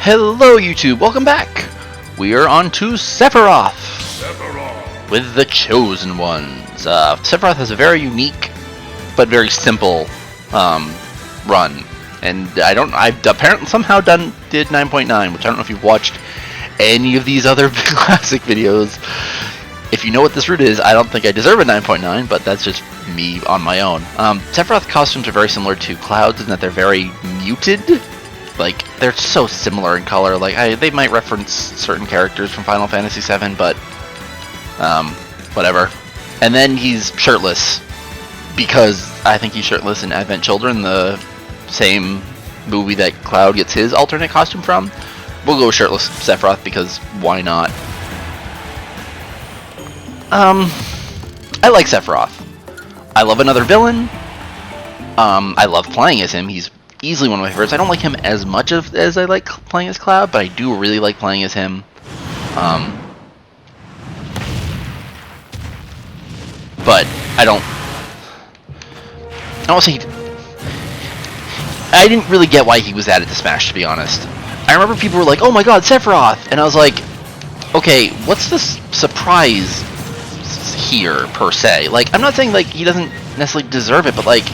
Hello YouTube, welcome back! We are on to Sephiroth with the Chosen Ones. Sephiroth has a very unique but very simple run, and I've apparently somehow did 9.9, which I don't know if you've watched any of these other classic videos. If you know what this route is, I don't think I deserve a 9.9, but that's just me on my own. Sephiroth costumes are very similar to Cloud's in that they're very muted. Like, they're so similar in color. Like, they might reference certain characters from Final Fantasy VII, but whatever. And then he's shirtless, because I think he's shirtless in Advent Children, the same movie that Cloud gets his alternate costume from. We'll go shirtless Sephiroth, because why not? I like Sephiroth. I love another villain. I love playing as him. He's easily one of my favorites. I don't like him as much as I like playing as Cloud, but I do really like playing as him. But I don't say I didn't really get why he was added to Smash, to be honest. I remember people were like, "Oh my God, Sephiroth!" and I was like, "Okay, what's the surprise here per se?" Like, I'm not saying like he doesn't necessarily deserve it, but like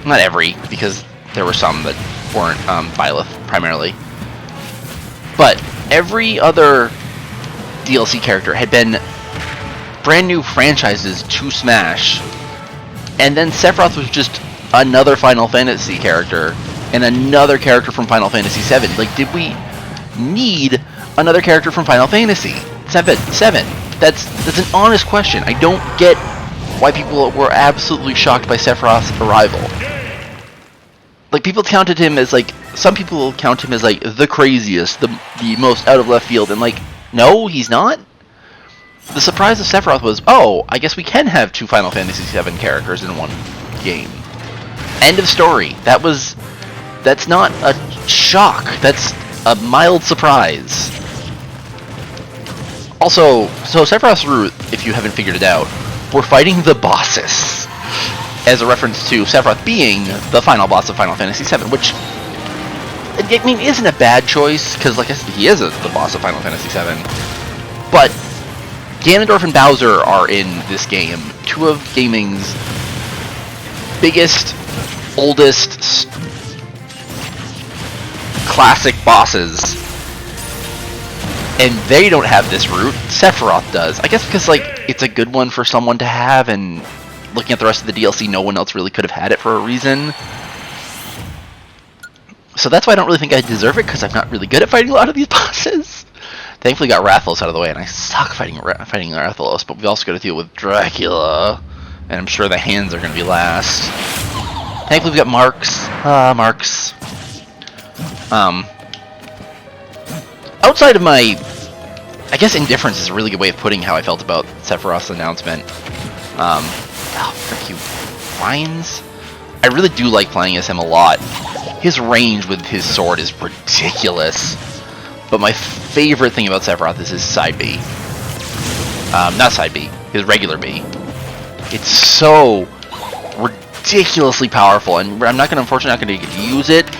not every, because there were some that weren't Byleth primarily, but every other DLC character had been brand new franchises to Smash, and then Sephiroth was just another Final Fantasy character and another character from Final Fantasy VII. Like, did we need another character from Final Fantasy VII? That's an honest question. I don't get why people were absolutely shocked by Sephiroth's arrival. Like, people counted him as, like, some people count him as, like, the craziest, the most out of left field, and, like, no, he's not. The surprise of Sephiroth was, oh, I guess we can have two Final Fantasy VII characters in one game. End of story. That's not a shock. That's a mild surprise. Also, so Sephiroth's route, if you haven't figured it out, we're fighting the bosses, as a reference to Sephiroth being the final boss of Final Fantasy VII, which, I mean, isn't a bad choice, because, like I said, he is the boss of Final Fantasy VII, but Ganondorf and Bowser are in this game, two of gaming's biggest, oldest, classic bosses, and they don't have this route. Sephiroth does. I guess because, like, it's a good one for someone to have, and looking at the rest of the DLC, no one else really could have had it for a reason. So that's why I don't really think I deserve it, because I'm not really good at fighting a lot of these bosses. Thankfully got Rathalos out of the way, and I suck fighting Rathalos, but we also got to deal with Dracula, and I'm sure the hands are going to be last. Thankfully we got Marks. Outside of my, I guess indifference is a really good way of putting how I felt about Sephiroth's announcement. Oh, frick you, Vines. I really do like playing as him a lot. His range with his sword is ridiculous. But my favorite thing about Sephiroth is his side B. Not side B, his regular B. It's so ridiculously powerful, and I'm unfortunately not going to get to use it.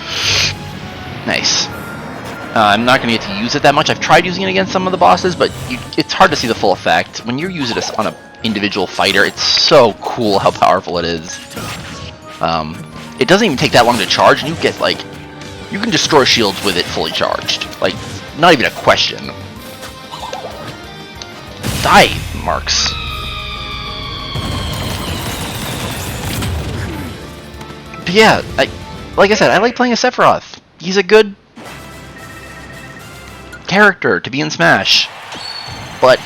Nice. I'm not going to get to use it that much. I've tried using it against some of the bosses, but it's hard to see the full effect. When you use it on an individual fighter, it's so cool how powerful it is. It doesn't even take that long to charge, and you get, like, you can destroy shields with it fully charged. Like, not even a question. Die, Marks. But yeah, like I said, I like playing as Sephiroth. He's a good character to be in Smash. But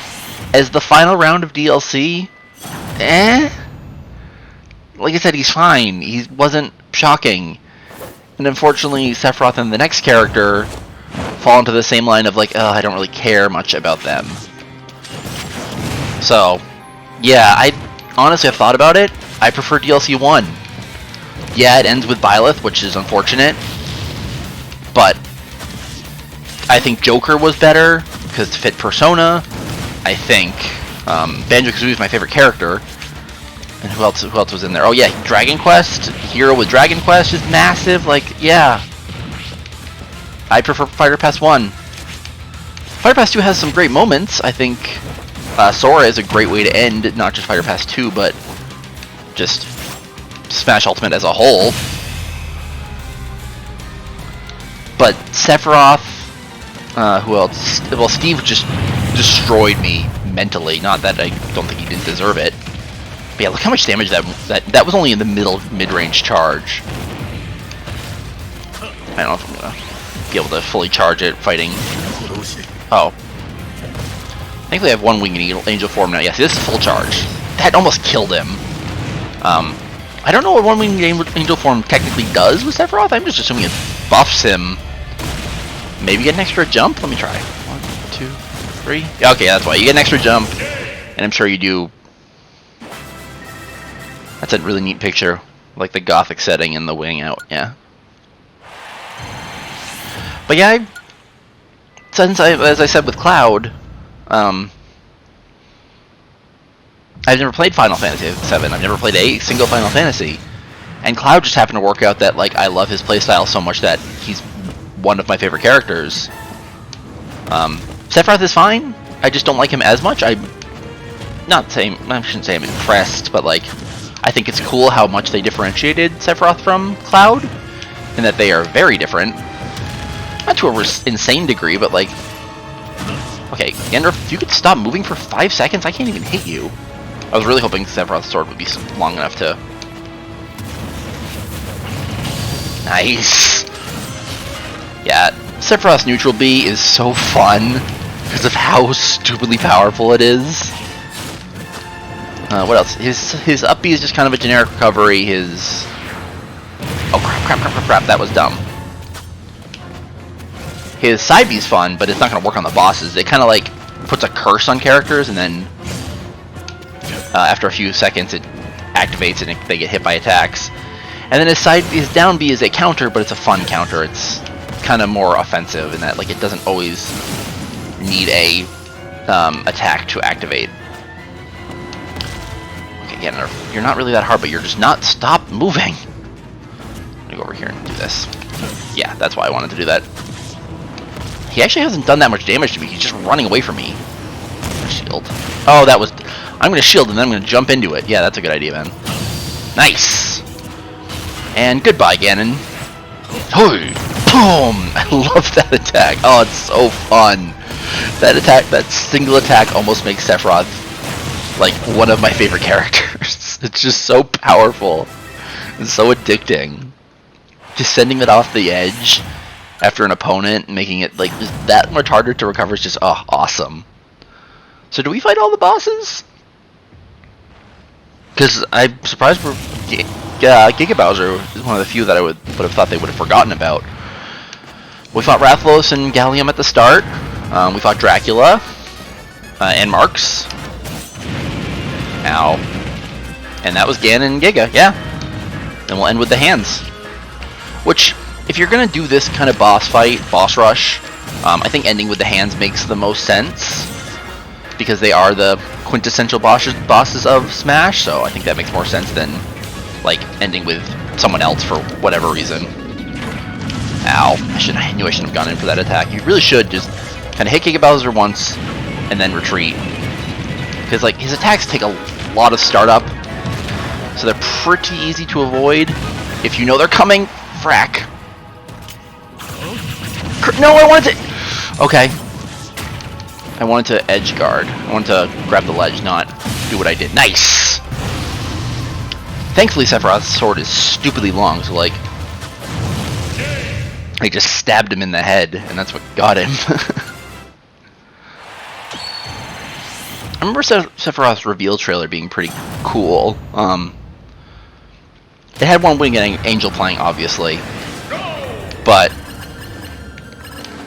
as the final round of DLC, like I said, he's fine. He wasn't shocking. And unfortunately, Sephiroth and the next character fall into the same line of, like, oh, I don't really care much about them. So, yeah, honestly, I've thought about it. I prefer DLC 1. Yeah, it ends with Byleth, which is unfortunate. But I think Joker was better, because it fit Persona. I think Banjo-Kazooie is my favorite character. And who else was in there? Oh yeah, Dragon Quest. Hero with Dragon Quest is massive. Like, yeah. I prefer Fighter Pass 1. Fighter Pass 2 has some great moments. I think Sora is a great way to end not just Fighter Pass 2, but just Smash Ultimate as a whole. But Sephiroth, who else? Well, Steve just destroyed me mentally. Not that I don't think he didn't deserve it. But yeah, look how much damage that was only in the mid-range charge. I don't know if I'm gonna be able to fully charge it fighting. Oh. Thankfully I have one winged angel form now. Yes, this is full charge. That almost killed him. I don't know what one winged angel form technically does with Sephiroth. I'm just assuming it buffs him. Maybe get an extra jump? Let me try. 1, 2, 3. Yeah, okay, that's why. You get an extra jump. And I'm sure you do. That's a really neat picture. Like the gothic setting and the wing out. Yeah. But yeah, as I said with Cloud, I've never played Final Fantasy VII. I've never played a single Final Fantasy, and Cloud just happened to work out that like I love his playstyle so much that he's one of my favorite characters. Sephiroth is fine. I just don't like him as much. I shouldn't say I'm impressed, but like I think it's cool how much they differentiated Sephiroth from Cloud, and that they are very different. Not to an insane degree, but like... Okay, Gander, if you could stop moving for 5 seconds, I can't even hit you. I was really hoping Sephiroth's sword would be long enough to... Nice! Yeah, Sephiroth's neutral B is so fun because of how stupidly powerful it is. What else? His up B is just kind of a generic recovery, his... Oh crap, that was dumb. His side B is fun, but it's not going to work on the bosses. It kind of like puts a curse on characters, and then after a few seconds it activates and they get hit by attacks. And then his down B is a counter, but it's a fun counter. It's kind of more offensive in that like it doesn't always need a attack to activate. Okay, yeah, you're not really that hard, but you're just not. Stop moving. Let me go over here and do this. Yeah, that's why I wanted to do that. He actually hasn't done that much damage to me. He's just running away from me. Shield. Oh, that was... I'm going to shield and then I'm going to jump into it. Yeah, that's a good idea, man. Nice. And goodbye, Ganon. Hey, boom! I love that attack. Oh, it's so fun. That attack, that single attack almost makes Sephiroth like one of my favorite characters. It's just so powerful and so addicting. Just sending it off the edge after an opponent, making it like just that much harder to recover is just awesome. So do we fight all the bosses? Because I'm surprised we're... Giga Bowser is one of the few that I would have thought they would have forgotten about. We fought Rathalos and Galeem at the start. We fought Dracula and Marks. Ow. And that was Ganon and Giga, yeah. Then we'll end with the hands. Which... if you're going to do this kind of boss rush, I think ending with the hands makes the most sense. Because they are the quintessential bosses of Smash, so I think that makes more sense than, like, ending with someone else for whatever reason. Ow. I knew I shouldn't have gone in for that attack. You really should just kind of hit Giga Bowser once, and then retreat. Because, like, his attacks take a lot of startup, so they're pretty easy to avoid. If you know they're coming, frack. No, I wanted to... Okay. I wanted to edge guard. I wanted to grab the ledge, not do what I did. Nice! Thankfully, Sephiroth's sword is stupidly long, so, like... I just stabbed him in the head, and that's what got him. I remember Sephiroth's reveal trailer being pretty cool. It had one winged angel playing, obviously. But...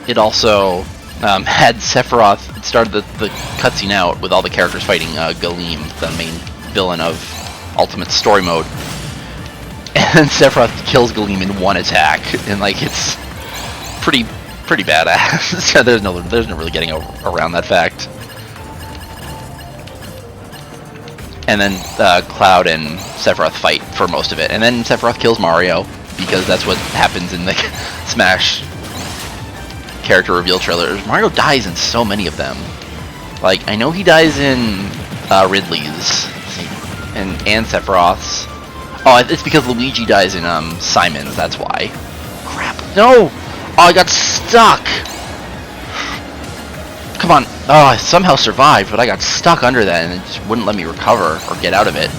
it also had Sephiroth. It started the cutscene out with all the characters fighting Galeem, the main villain of Ultimate Story Mode, and Sephiroth kills Galeem in one attack, and like it's pretty badass. there's no really getting around that fact. And then Cloud and Sephiroth fight for most of it, and then Sephiroth kills Mario because that's what happens in the Smash character reveal trailers, Mario dies in so many of them. Like, I know he dies in Ridley's and Sephiroth's. Oh, it's because Luigi dies in Simon's, that's why. Crap. No! Oh, I got stuck! Come on. Oh, I somehow survived, but I got stuck under that and it just wouldn't let me recover or get out of it.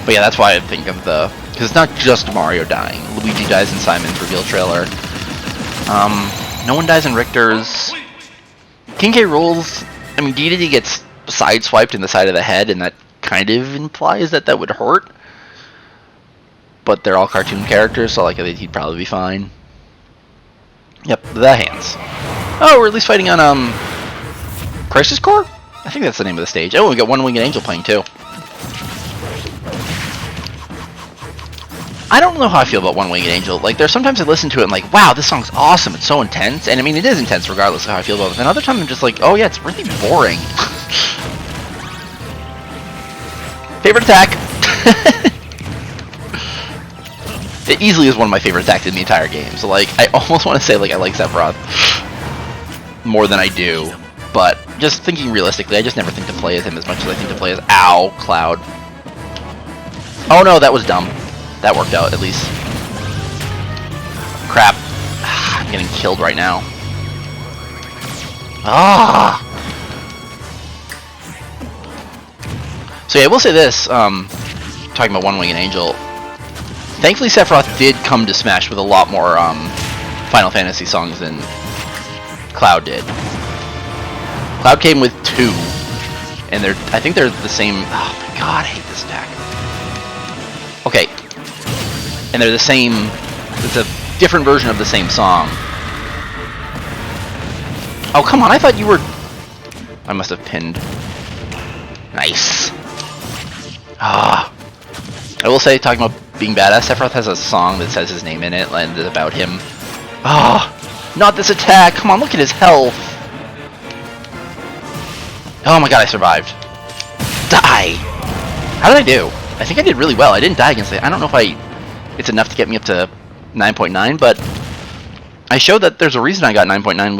But yeah, that's why I think of the... Because it's not just Mario dying. Luigi dies in Simon's reveal trailer. No one dies in Richter's. King K. Rool's... I mean, Dedede gets sideswiped in the side of the head, and that kind of implies that that would hurt. But they're all cartoon characters, so like he'd probably be fine. Yep, the hands. Oh, we're at least fighting on Crisis Core? I think that's the name of the stage. Oh, we got One Winged Angel playing too. I don't know how I feel about One Winged Angel. Like, there's sometimes I listen to it and like, wow, this song's awesome. It's so intense. And I mean, it is intense regardless of how I feel about it. And other times I'm just like, oh yeah, it's really boring. Favorite attack? It easily is one of my favorite attacks in the entire game. So like, I almost want to say like I like Sephiroth more than I do. But just thinking realistically, I just never think to play as him as much as I think to play as Cloud. Oh no, that was dumb. That worked out, at least. Crap. I'm getting killed right now. Ah! So yeah, I will say this, talking about One Winged Angel, thankfully Sephiroth did come to Smash with a lot more Final Fantasy songs than Cloud did. Cloud came with 2, and I think they're the same... Oh my god, I hate this attack. Okay. And they're the same... It's a different version of the same song. Oh, come on, I thought you were... I must have pinned. Nice. Ah. I will say, talking about being badass, Sephiroth has a song that says his name in it, and it's about him. Ah. Not this attack! Come on, look at his health! Oh my god, I survived. Die! How did I do? I think I did really well. I didn't die against it. I don't know if it's enough to get me up to 9.9, but I showed that there's a reason I got 9.9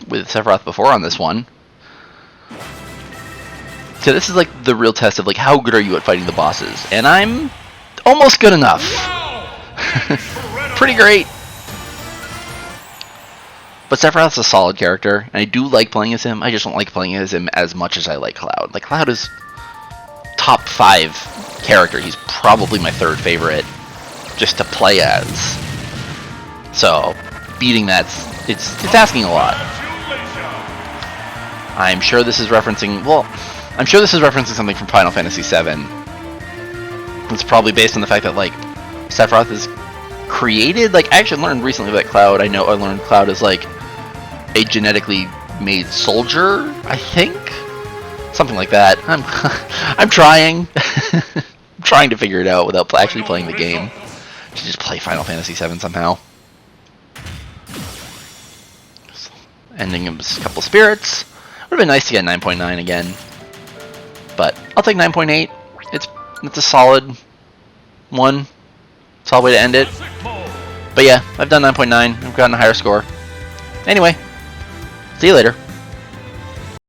with Sephiroth before on this one. So this is like the real test of like how good are you at fighting the bosses, and I'm almost good enough. Pretty great. But Sephiroth's a solid character, and I do like playing as him. I just don't like playing as him as much as I like Cloud. Like, Cloud is top 5 character. He's probably my 3rd favorite just to play as. So, beating that's it's asking a lot. I'm sure this is referencing, well, I'm sure this is referencing something from Final Fantasy VII. It's probably based on the fact that, like, Sephiroth is created, like, I actually learned recently that Cloud, I learned Cloud is, like, a genetically made soldier, I think? Something like that. I'm trying. I'm trying to figure it out without actually playing the game. To just play Final Fantasy VII somehow. Ending of a couple spirits. Would have been nice to get 9.9 again. But I'll take 9.8. It's a solid one. Solid way to end it. But yeah, I've done 9.9. I've gotten a higher score. Anyway, see you later.